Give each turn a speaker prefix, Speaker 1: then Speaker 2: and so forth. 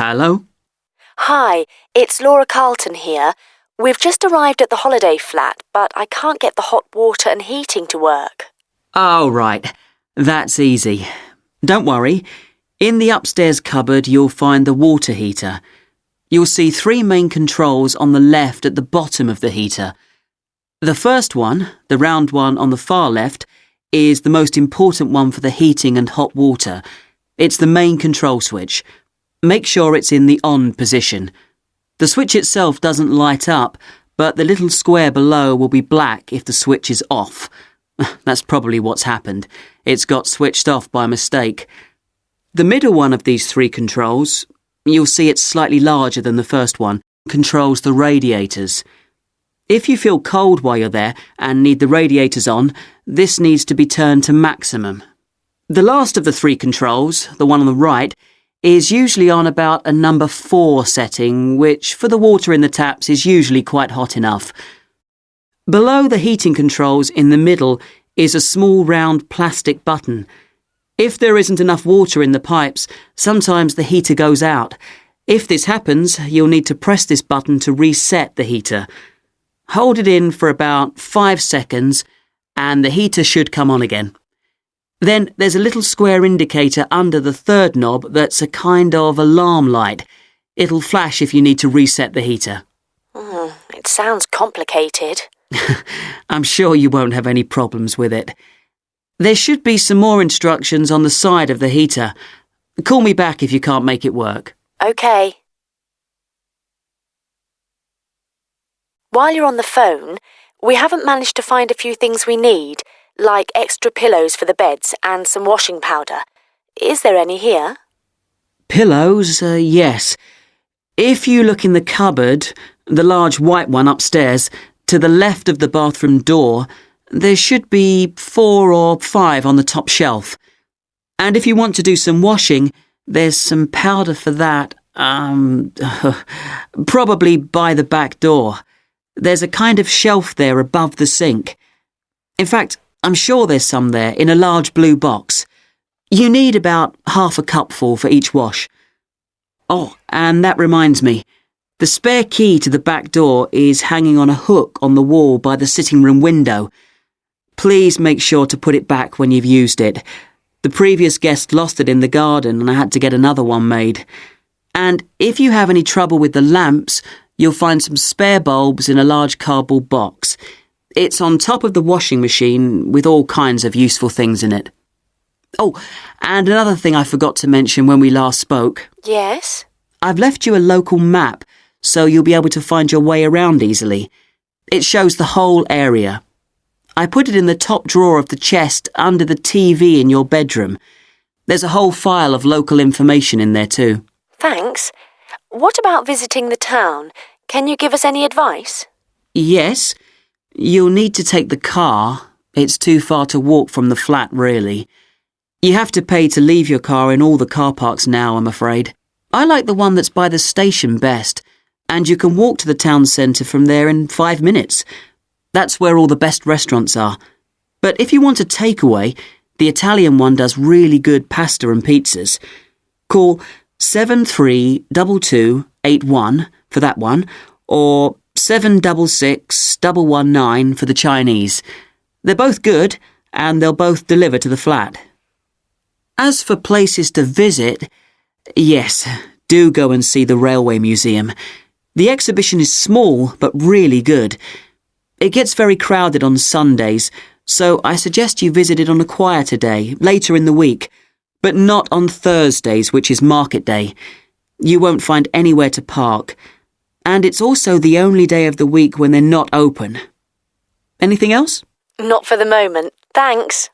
Speaker 1: Hello?
Speaker 2: Hi, it's Laura Carlton here. We've just arrived at the holiday flat, but I can't get the hot water and heating to work.
Speaker 1: Oh, right. That's easy. Don't worry. In the upstairs cupboard, you'll find the water heater. You'll see 3 main controls on the left at the bottom of the heater. The first one, the round one on the far left, is the most important one for the heating and hot water. It's the main control switch. Make sure it's in the on position. The switch itself doesn't light up, but the little square below will be black if the switch is off. That's probably what's happened. It's got switched off by mistake. The middle one of these 3 controls, you'll see it's slightly larger than the first one, controls the radiators. If you feel cold while you're there and need the radiators on, this needs to be turned to maximum. The last of the 3 controls, the one on the right, is usually on about a number 4 setting, which for the water in the taps is usually quite hot enough. Below the heating controls in the middle is a small round plastic button. If there isn't enough water in the pipes, sometimes the heater goes out. If this happens, you'll need to press this button to reset the heater. Hold it in for about 5 seconds and the heater should come on again. Then there's a little square indicator under the 3rd knob that's a kind of alarm light. It'll flash if you need to reset the heater.
Speaker 2: It sounds complicated.
Speaker 1: I'm sure you won't have any problems with it. There should be some more instructions on the side of the heater. Call me back if you can't make it work.
Speaker 2: OK. While you're on the phone, we haven't managed to find a few things we need, like extra pillows for the beds and some washing powder. Is there any here?
Speaker 1: Pillows, yes. If you look in the cupboard, the large white one upstairs, to the left of the bathroom door, there should be 4 or 5 on the top shelf. And if you want to do some washing, there's some powder for that, probably by the back door. There's a kind of shelf there above the sink. In fact, I'm sure there's some there in a large blue box. You need about half a cupful for each wash. Oh, and that reminds me. The spare key to the back door is hanging on a hook on the wall by the sitting room window. Please make sure to put it back when you've used it. The previous guest lost it in the garden and I had to get another one made. And if you have any trouble with the lamps, you'll find some spare bulbs in a large cardboard box. It's on top of the washing machine with all kinds of useful things in it. Oh, and another thing I forgot to mention when we last spoke.
Speaker 2: Yes?
Speaker 1: I've left you a local map, so you'll be able to find your way around easily. It shows the whole area. I put it in the top drawer of the chest under the TV in your bedroom. There's a whole file of local information in there too.
Speaker 2: Thanks. What about visiting the town? Can you give us any advice?
Speaker 1: Yes. You'll need to take the car. It's too far to walk from the flat, really. You have to pay to leave your car in all the car parks now, I'm afraid. I like the one that's by the station best, and you can walk to the town centre from there in 5 minutes. That's where all the best restaurants are. But if you want a takeaway, the Italian one does really good pasta and pizzas. Call 732281 for that one, or 766119 for the Chinese. They're both good, and they'll both deliver to the flat. As for places to visit, yes, do go and see the Railway Museum. The exhibition is small, but really good. It gets very crowded on Sundays, so I suggest you visit it on a quieter day, later in the week, but not on Thursdays, which is market day. You won't find anywhere to park. And it's also the only day of the week when they're not open. Anything else?
Speaker 2: Not for the moment. Thanks.